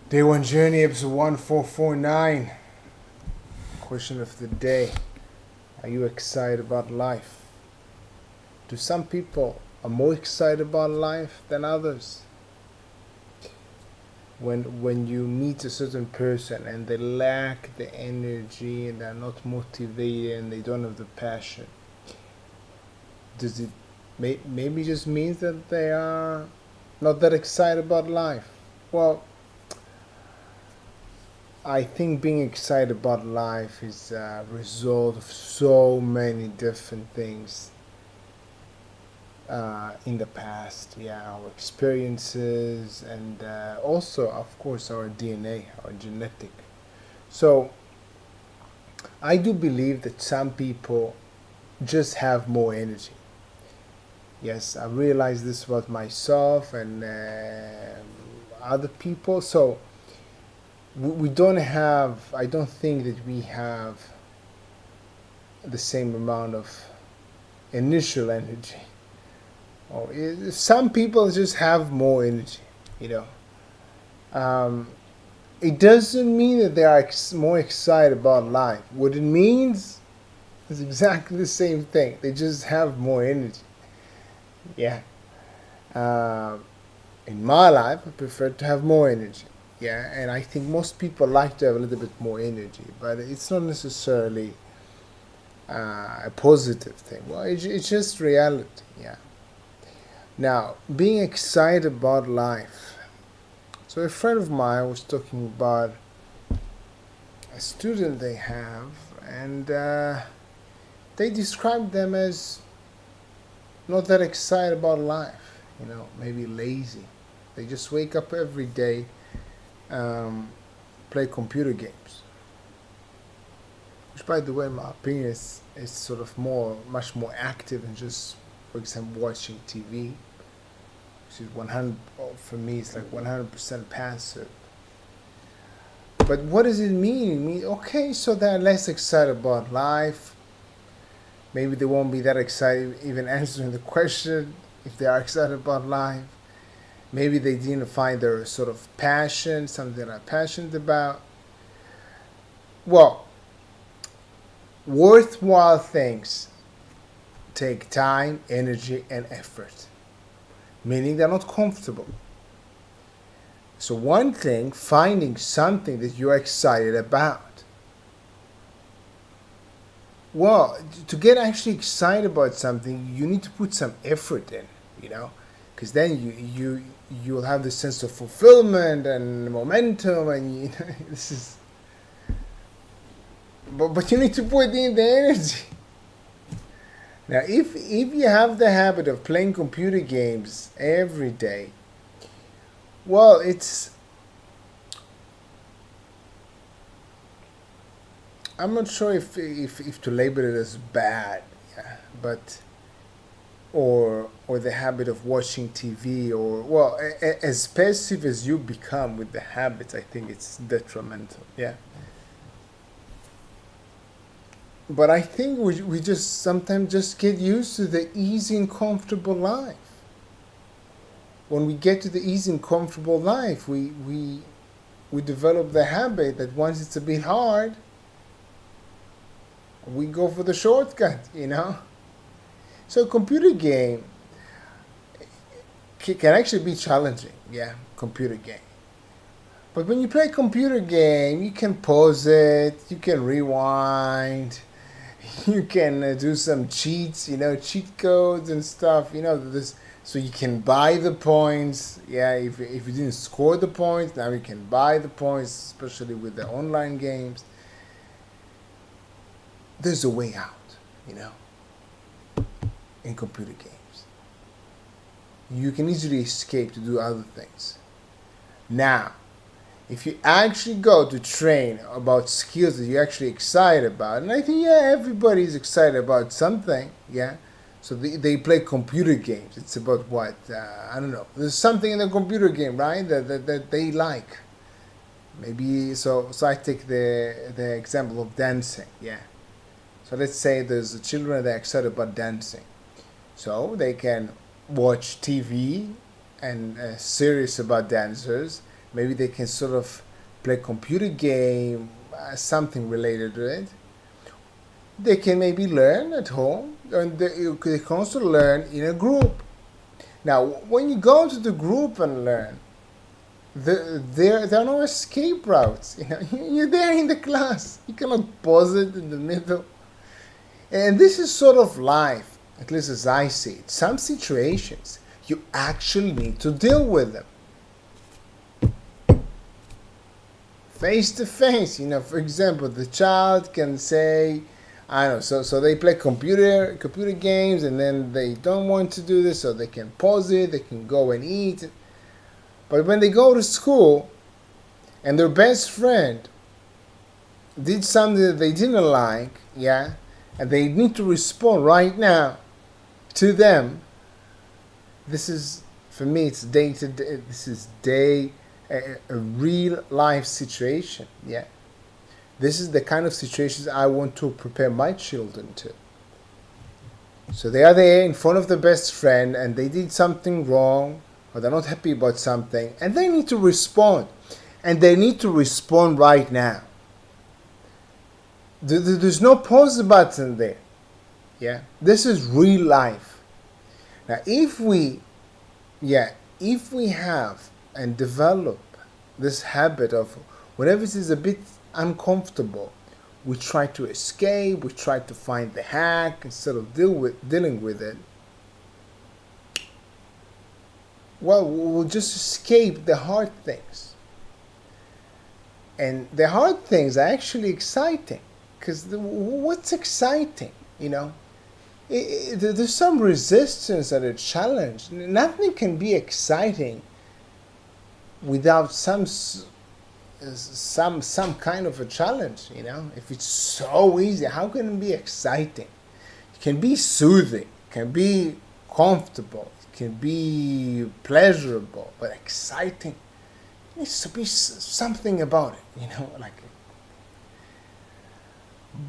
Day one journey, episode 1449. Question of the day. Are you excited about life? Do some people are more excited about life than others? When you meet a certain person and they lack the energy and they're not motivated and they don't have the passion, does it maybe just means that they are not that excited about life? Well, I think being excited about life is a result of so many different things in the past. Yeah, our experiences and also, of course, our DNA, our genetic. So I do believe that some people just have more energy. Yes, I realize this about myself and other people. So we don't have, I don't think that we have the same amount of initial energy. Or some people just have more energy, you know. It doesn't mean that they are more excited about life. What it means is exactly the same thing. They just have more energy. Yeah. Uh, in my life, I prefer to have more energy. Yeah, and I think most people like to have a little bit more energy, but it's not necessarily a positive thing. Well, it's just reality. Yeah. Now, being excited about life. So a friend of mine was talking about a student they have, and they described them as not that excited about life. You know, maybe lazy. They just wake up every day, play computer games. Which, by the way, in my opinion, is sort of much more active than just, for example, watching TV. Which is 100, for me, it's like 100% passive. But what does it mean? It means, okay, so they're less excited about life. Maybe they won't be that excited even answering the question if they are excited about life. Maybe they didn't find their sort of passion, something they're passionate about. Well, worthwhile things take time, energy, and effort, meaning they're not comfortable. So, one thing, finding something that you're excited about. Well, to get actually excited about something, you need to put some effort in, you know, because then you'll have this sense of fulfillment and momentum, and you know, this is. But you need to put in the energy. Now, if you have the habit of playing computer games every day, well, I'm not sure if to label it as bad, yeah, but or the habit of watching TV, or well, as passive as you become with the habits, I think it's detrimental. Yeah. But I think we just sometimes just get used to the easy and comfortable life. When we get to the easy and comfortable life, we develop the habit that once it's a bit hard, we go for the shortcut, you know? So a computer game can actually be challenging, yeah, computer game. But when you play a computer game, you can pause it, you can rewind, you can do some cheats, you know, cheat codes and stuff, you know, this, so you can buy the points. Yeah, if you didn't score the points, now you can buy the points, especially with the online games. There's a way out, you know, in computer games. You can easily escape to do other things. Now, if you actually go to train about skills that you're actually excited about, and I think, yeah, everybody's excited about something, yeah. So they play computer games. It's about what? I don't know. There's something in the computer game, right, that they like. Maybe, so I take the example of dancing, yeah. So let's say there's children that are excited about dancing. So they can watch TV and series about dancers. maybe they can sort of play computer game, something related to it. They can maybe learn at home, and they can also learn in a group. Now, when you go to the group and learn, there are no escape routes. You're there in the class. You cannot pause it in the middle. And this is sort of life, at least as I see it. Some situations, you actually need to deal with them. Face to face, for example, the child can say, I don't know, so they play computer games, and then they don't want to do this, so they can pause it, they can go and eat. But when they go to school and their best friend did something that they didn't like, and they need to respond right now to them, this is, for me, it's day to day, this is a real life situation, This is the kind of situations I want to prepare my children to. So they are there in front of the best friend, and they did something wrong, or they're not happy about something, and they need to respond. And they need to respond right now. There's no pause button there. This is real life. Now, if we have and develop this habit of whenever it is a bit uncomfortable, we try to escape, we try to find the hack instead of dealing with it, well, we'll just escape the hard things. And the hard things are actually exciting. Because what's exciting, there's some resistance and a challenge. Nothing can be exciting without some kind of a challenge, If it's so easy, how can it be exciting? It can be soothing, it can be comfortable, it can be pleasurable, but exciting, there needs to be something about it,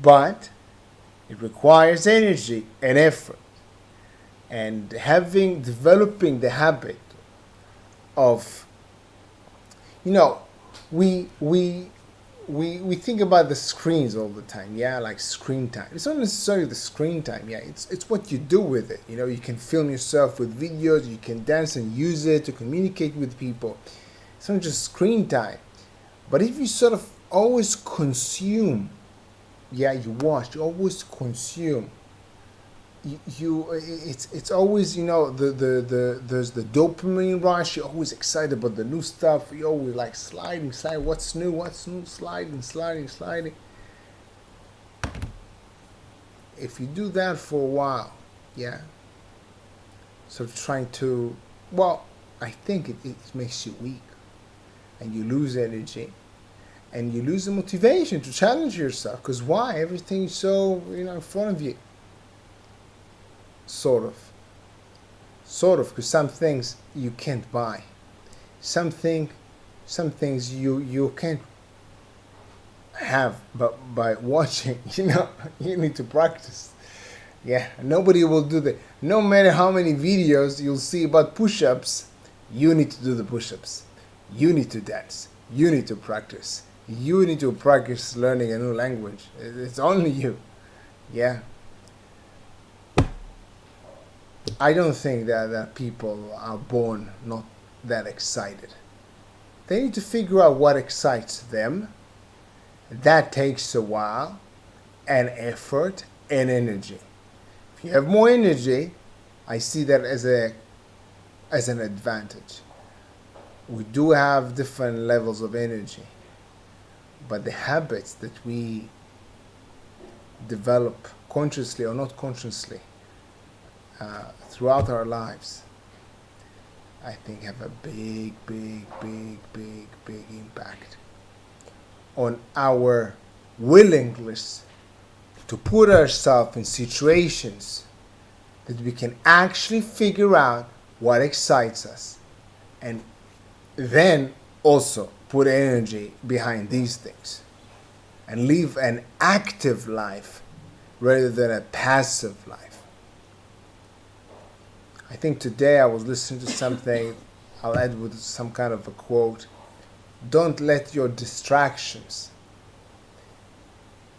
But it requires energy and effort, and developing the habit of, we think about the screens all the time, like screen time. It's not necessarily the screen time, it's what you do with it. You can film yourself with videos, you can dance and use it to communicate with people. It's not just screen time. But if you sort of always consume, you watch, you always consume, it's always, there's the dopamine rush. You're always excited about the new stuff. You're always like sliding, what's new, sliding. If you do that for a while, sort of trying to, I think it makes you weak, and you lose energy, and you lose the motivation to challenge yourself. Because why? Everything is so, in front of you. Sort of, because some things you can't buy. Some things you can't have but by watching. You need to practice. Nobody will do that. No matter how many videos you'll see about push-ups, you need to do the push-ups. You need to dance. You need to practice. You need to practice learning a new language. It's only you. I don't think that people are born not that excited. They need to figure out what excites them. That takes a while, and effort, and energy. If you have more energy, I see that as an advantage. We do have different levels of energy, but the habits that we develop consciously or not consciously throughout our lives, I think have a big impact on our willingness to put ourselves in situations that we can actually figure out what excites us, and then also put energy behind these things and live an active life rather than a passive life. I think today I was listening to something, I'll add with some kind of a quote, Don't let your distractions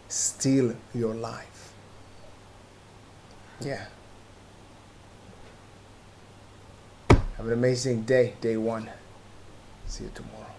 steal your life. Yeah. Have an amazing day, day one. See you tomorrow.